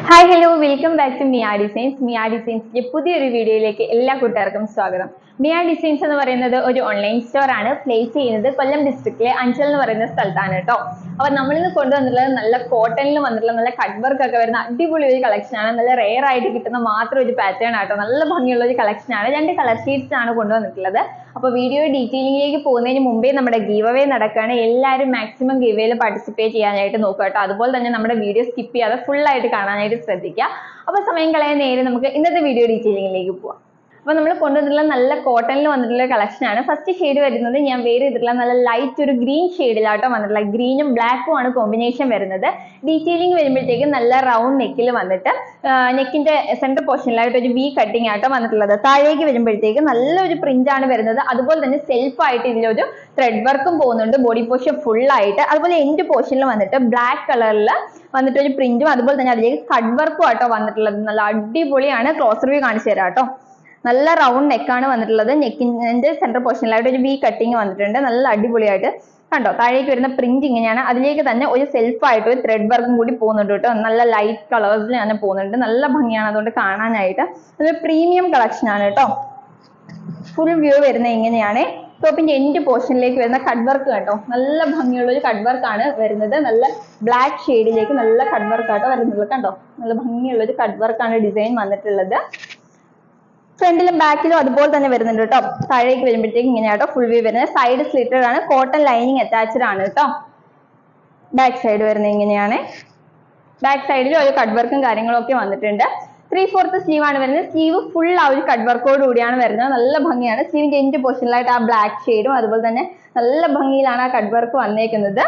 Hi hello welcome back to Mia designs. Mia ഡിസൈൻസിന്റെ പുതിയൊരു വീഡിയോയിലേക്ക് എല്ലാ കൂട്ടുകാർക്കും സ്വാഗതം. മിയ ഡിസൈൻസ് എന്ന് പറയുന്നത് ഒരു ഓൺലൈൻ സ്റ്റോർ ആണ്. പ്ലേസ് ചെയ്യുന്നത് കൊല്ലം ഡിസ്ട്രിക്റ്റിലെ അഞ്ചൽ എന്ന് പറയുന്ന സ്ഥലത്താണ് കേട്ടോ. അപ്പൊ നമ്മളിന്ന് കൊണ്ടുവന്നിട്ടുള്ളത് നല്ല കോട്ടണിൽ വന്നിട്ടുള്ള നല്ല കട്ട് വർക്ക് ഒക്കെ വരുന്ന അടിപൊളി ഒരു കളക്ഷൻ ആണ്. നല്ല റെയർ ആയിട്ട് കിട്ടുന്ന മാത്രം ഒരു പാറ്റേൺ ആട്ടോ. നല്ല ഭംഗിയുള്ള ഒരു കളക്ഷൻ ആണ്. 2 കളർ ഷീറ്റ്സ് ആണ് കൊണ്ടുവന്നിട്ടുള്ളത്. അപ്പൊ വീഡിയോ ഡീറ്റെയിലിംഗിലേക്ക് പോകുന്നതിന് മുമ്പേ നമ്മുടെ ഗീവ് അവേ നടക്കുകയാണ്. എല്ലാവരും മാക്സിമം ഗീവ് അവേയിൽ പാർട്ടിസിപ്പേറ്റ് ചെയ്യാനായിട്ട് നോക്കുക കേട്ടോ. അതുപോലെ തന്നെ നമ്മുടെ വീഡിയോ സ്കിപ്പ് ചെയ്യാതെ ഫുൾ ആയിട്ട് കാണാനായിട്ട് ശ്രദ്ധിക്കുക. അപ്പൊ സമയം കളയാൻ നേരെ നമുക്ക് ഇന്നത്തെ വീഡിയോ ഡീറ്റെയിലിംഗിലേക്ക് പോവാം. അപ്പൊ നമ്മൾ കൊണ്ടുവന്നിട്ടുള്ള നല്ല കോട്ടണിൽ വന്നിട്ടുള്ള കളക്ഷൻ ആണ്. ഫസ്റ്റ് ഷെയ്ഡ് വരുന്നത് ഞാൻ വെയർ ചെയ്തിട്ടുള്ള നല്ല ലൈറ്റ് ഒരു ഗ്രീൻ ഷെയ്ഡിലാട്ടോ വന്നിട്ടുള്ള ഗ്രീനും ബ്ലാക്കും ആണ് കോമ്പിനേഷൻ വരുന്നത്. ഡീറ്റെയിലിംഗ് വരുമ്പോഴത്തേക്കും നല്ല റൗണ്ട് നെക്കിൽ വന്നിട്ട് നെക്കിന്റെ സെന്റർ പോർഷനിലായിട്ട് ഒരു വി കട്ടിങ് ആട്ടോ വന്നിട്ടുള്ളത്. താഴേക്ക് വരുമ്പോഴത്തേക്കും നല്ലൊരു പ്രിന്റ് ആണ് വരുന്നത്. അതുപോലെ തന്നെ സെൽഫ് ആയിട്ട് ഇതിലൊരു ത്രെഡ് വർക്കും പോകുന്നുണ്ട് ബോഡി പോർഷൻ ഫുൾ ആയിട്ട്. അതുപോലെ എൻഡ് പോർഷനിൽ വന്നിട്ട് ബ്ലാക്ക് കളറിൽ വന്നിട്ട് ഒരു പ്രിന്റും അതുപോലെ തന്നെ അതിലേക്ക് കട്ട് വർക്കും ആട്ടോ വന്നിട്ടുള്ളത്. നല്ല അടിപൊളിയാണ്. ക്ലോസർ വ്യൂ കാണിച്ചു തരാം കേട്ടോ. നല്ല റൗണ്ട് നെക്കാണ് വന്നിട്ടുള്ളത്. നെക്കിന്റെ സെന്റർ പോർഷനിലായിട്ട് ഒരു വി കട്ടിങ് വന്നിട്ടുണ്ട്. നല്ല അടിപൊളിയായിട്ട് കണ്ടോ. താഴേക്ക് വരുന്ന പ്രിന്റ് ഇങ്ങനെയാണ്. അതിലേക്ക് തന്നെ ഒരു സെൽഫ് ആയിട്ട് ഒരു ത്രെഡ് വർക്കും കൂടി പോകുന്നുണ്ട് കേട്ടോ. നല്ല ലൈറ്റ് കളേഴ്സിൽ തന്നെ പോകുന്നുണ്ട്. നല്ല ഭംഗിയാണ് അതുകൊണ്ട് കാണാനായിട്ട്. അതൊരു പ്രീമിയം കളക്ഷൻ ആണ് കേട്ടോ. ഫുൾ വ്യൂ വരുന്നത് ഇങ്ങനെയാണ്. ടോപ്പിന്റെ എൻഡ് പോർഷനിലേക്ക് വരുന്ന കട്ട് വർക്ക് കേട്ടോ. നല്ല ഭംഗിയുള്ള ഒരു കട്ട് വർക്ക് ആണ് വരുന്നത്. നല്ല ബ്ലാക്ക് ഷെയ്ഡിലേക്ക് നല്ല കട്ട് വർക്ക് ആട്ടോ വരുന്നത് കണ്ടോ. നല്ല ഭംഗിയുള്ള ഒരു കട്ട് വർക്കാണ് ഡിസൈൻ വന്നിട്ടുള്ളത്. ഫ്രണ്ടിലും ബാക്കിലും അതുപോലെ തന്നെ വരുന്നുണ്ട് കേട്ടോ. താഴേക്ക് വരുമ്പോഴത്തേക്ക് ഇങ്ങനെയാട്ടോ ഫുൾ വ്യൂ വരുന്നത്. സൈഡ് സ്ലിറ്റഡ് ആണ്. കോട്ടൺ ലൈനിങ് അറ്റാച്ച്ഡ് ആണ് കേട്ടോ. ബാക്ക് സൈഡ് വരുന്നത് ഇങ്ങനെയാണ്. ബാക്ക് സൈഡിൽ ഒരു കട്ട് വർക്കും കാര്യങ്ങളും ഒക്കെ വന്നിട്ടുണ്ട്. 3/4 സ്ലീവ് ആണ് വരുന്നത്. സ്ലീവ് ഫുൾ ആ ഒരു കട്ട് വർക്കോട് കൂടിയാണ് വരുന്നത്. നല്ല ഭംഗിയാണ്. സ്ലീവിന്റെ എൻഡ് പോർഷനിലായിട്ട് ആ ബ്ലാക്ക് ഷെയ്ഡും അതുപോലെ തന്നെ നല്ല ഭംഗിയിലാണ് ആ കട്ട് വർക്ക് വന്നേക്കുന്നത്.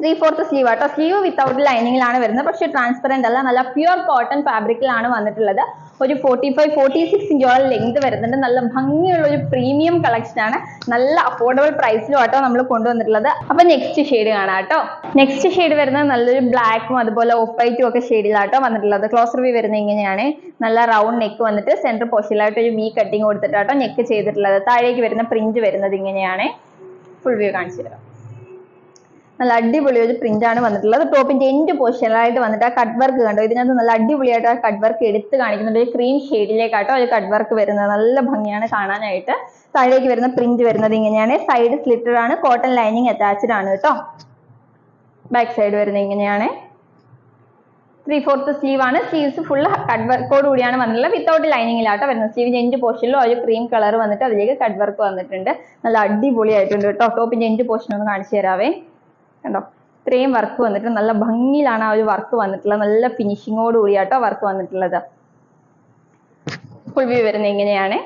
3/4 സ്ലീവ് ആട്ടോ. സ്ലീവ് വിത്തൗട്ട് ലൈനിങ്ങിലാണ് വരുന്നത്. പക്ഷെ ട്രാൻസ്പെറന്റ് അല്ല. നല്ല പ്യുവർ കോട്ടൺ ഫാബ്രിക്കിലാണ് വന്നിട്ടുള്ളത്. ഒരു 45-46 ഇഞ്ചോളം ലെങ്ത് വരുന്നുണ്ട്. നല്ല ഭംഗിയുള്ള ഒരു പ്രീമിയം കളക്ഷൻ ആണ്. നല്ല അഫോർഡബിൾ പ്രൈസിലും ആട്ടോ നമ്മൾ കൊണ്ടുവന്നിട്ടുള്ളത്. അപ്പൊ നെക്സ്റ്റ് ഷെയ്ഡ് കാണാം കേട്ടോ. നെക്സ്റ്റ് ഷെയ്ഡ് വരുന്നത് നല്ലൊരു ബ്ലാക്കും അതുപോലെ ഓഫ് വൈറ്റും ഒക്കെ ഷെയ്ഡിലാട്ടോ വന്നിട്ടുള്ളത്. ക്ലോസർ വ്യൂ വരുന്നത് ഇങ്ങനെയാണ്. നല്ല റൗണ്ട് നെക്ക് വന്നിട്ട് സെന്റർ പോർഷനിലായിട്ട് ഒരു വി കട്ടിങ് കൊടുത്തിട്ടാട്ടോ നെക്ക് ചെയ്തിട്ടുള്ളത്. താഴേക്ക് വരുന്ന പ്രിന്റ് വരുന്നത് ഇങ്ങനെയാണ്. ഫുൾ വ്യൂ കാണിച്ചു തരാം. നല്ല അടിപൊളി ഒരു പ്രിന്റ് ആണ് വന്നിട്ടുള്ളത്. ടോപ്പിന്റെ എൻഡ് പോർഷനിലായിട്ട് വന്നിട്ട് ആ കട്ട് വർക്ക് കണ്ടോ. ഇതിനകത്ത് നല്ല അടിപൊളിയായിട്ട് ആ കട്ട് വർക്ക് എടുത്ത് കാണിക്കുന്നുണ്ട്. ഒരു ക്രീം ഷെയ്ഡിലേക്കാട്ടോ ഒരു കട്ട് വർക്ക് വരുന്നത്. നല്ല ഭംഗിയാണ് കാണാനായിട്ട്. താഴേക്ക് വരുന്ന പ്രിന്റ് വരുന്നത് ഇങ്ങനെയാണ്. സൈഡ് സ്ലിറ്റഡ് ആണ്. കോട്ടൺ ലൈനിങ് അറ്റാച്ച്ഡ് ആണ് കേട്ടോ. ബാക്ക് സൈഡ് വരുന്നത് ഇങ്ങനെയാണ്. 3/4 സ്ലീവ് ആണ്. സ്ലീവ്സ് ഫുൾ കട്ട് വർക്കോട് കൂടിയാണ് വന്നിട്ടുള്ളത്. വിത്തൗട്ട് ലൈനിങ്ങിലാട്ടോ വരുന്നത്. സ്ലീവിന്റെ എൻഡ് പോർഷനിലും ഒരു ക്രീം കളർ വന്നിട്ട് അതിലേക്ക് കട്ട് വർക്ക് വന്നിട്ടുണ്ട്. നല്ല അടിപൊളിയായിട്ടുണ്ട് കേട്ടോ. ടോപ്പിന്റെ എൻഡ് പോർഷൻ ഒന്ന് കാണിച്ചു തരാവേ കണ്ടോ. ഇത്രയും വർക്ക് വന്നിട്ട് നല്ല ഭംഗിയിലാണ് ആ ഒരു വർക്ക് വന്നിട്ടുള്ളത്. നല്ല ഫിനിഷിങ്ങോട് കൂടിയാട്ടോ വർക്ക് വന്നിട്ടുള്ളത്. ഫുൾ വ്യൂ വരുന്നത് ഇങ്ങനെയാണ്.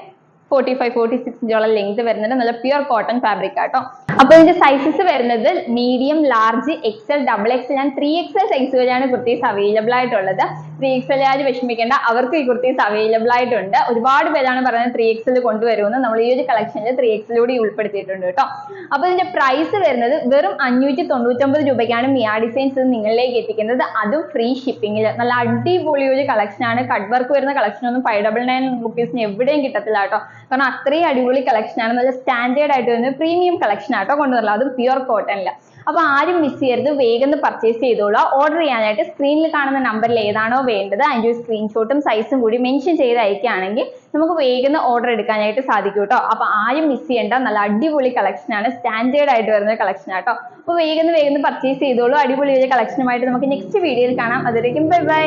45-46 ഇഞ്ചോളം ലെങ്ത് വരുന്നുണ്ട്. നല്ല പ്യുവർ കോട്ടൺ ഫാബ്രിക് ആട്ടോ. അപ്പൊ ഇതിന്റെ സൈസസ് വരുന്നത് മീഡിയം, ലാർജ്, എക്സൽ, XXL. ഞാൻ 3XL സൈസ് വരെയാണ് കുർത്തീസ് അവൈലബിൾ ആയിട്ടുള്ളത്. 3XL ആര് വിഷമിക്കേണ്ട, അവർക്ക് ഈ കുർത്തീസ് അവൈലബിൾ ആയിട്ടുണ്ട്. ഒരുപാട് പേരാണ് പറയുന്നത് 3XL കൊണ്ടുവരുമെന്ന്. നമ്മൾ ഈ ഒരു കളക്ഷനിൽ 3XL കൂടി ഉൾപ്പെടുത്തിയിട്ടുണ്ട് കേട്ടോ. അപ്പൊ ഇതിന്റെ പ്രൈസ് വരുന്നത് വെറും 599 രൂപയ്ക്കാണ് മിയ ഡിസൈൻസ് നിങ്ങളിലേക്ക് എത്തിക്കുന്നത്. അതും ഫ്രീ ഷിപ്പിംഗിൽ. നല്ല അടിപൊളി ഒരു കളക്ഷൻ ആണ്. കട്ട് വർക്ക് വരുന്ന കളക്ഷൻ ഒന്നും 599 റുപ്പീസിന് എവിടെയും കിട്ടത്തില്ല കേട്ടോ. കാരണം അത്രയും അടിപൊളി കളക്ഷൻ ആണ്. നല്ല സ്റ്റാൻഡേർഡ് ആയിട്ട് വരുന്ന പ്രീമിയം കളക്ഷൻ ആട്ടോ കൊണ്ടുവരുന്നത്. അതും പ്യുവർ കോട്ടണില്. അപ്പൊ ആരും മിസ് ചെയ്യരുത്. വേഗം പർച്ചേസ് ചെയ്തോളൂ. ഓർഡർ ചെയ്യാനായിട്ട് സ്ക്രീനിൽ കാണുന്ന നമ്പറിൽ ഏതാണോ വേണ്ടത് അതിന്റെ ഒരു സ്ക്രീൻഷോട്ടും സൈസും കൂടി മെൻഷൻ ചെയ്ത് അയക്കുകയാണെങ്കിൽ നമുക്ക് വേഗം ഓർഡർ എടുക്കാനായിട്ട് സാധിക്കും കേട്ടോ. അപ്പൊ ആരും മിസ് ചെയ്യേണ്ട. നല്ല അടിപൊളി കളക്ഷൻ ആണ്. സ്റ്റാൻഡേർഡ് ആയിട്ട് വരുന്ന കളക്ഷൻ ആട്ടോ. അപ്പൊ വേഗം പർച്ചേസ് ചെയ്തോളൂ. അടിപൊളി ഒരു കളക്ഷനുമായിട്ട് നമുക്ക് നെക്സ്റ്റ് വീഡിയോയിൽ കാണാം. അതുവരേക്കും ബൈ ബൈ.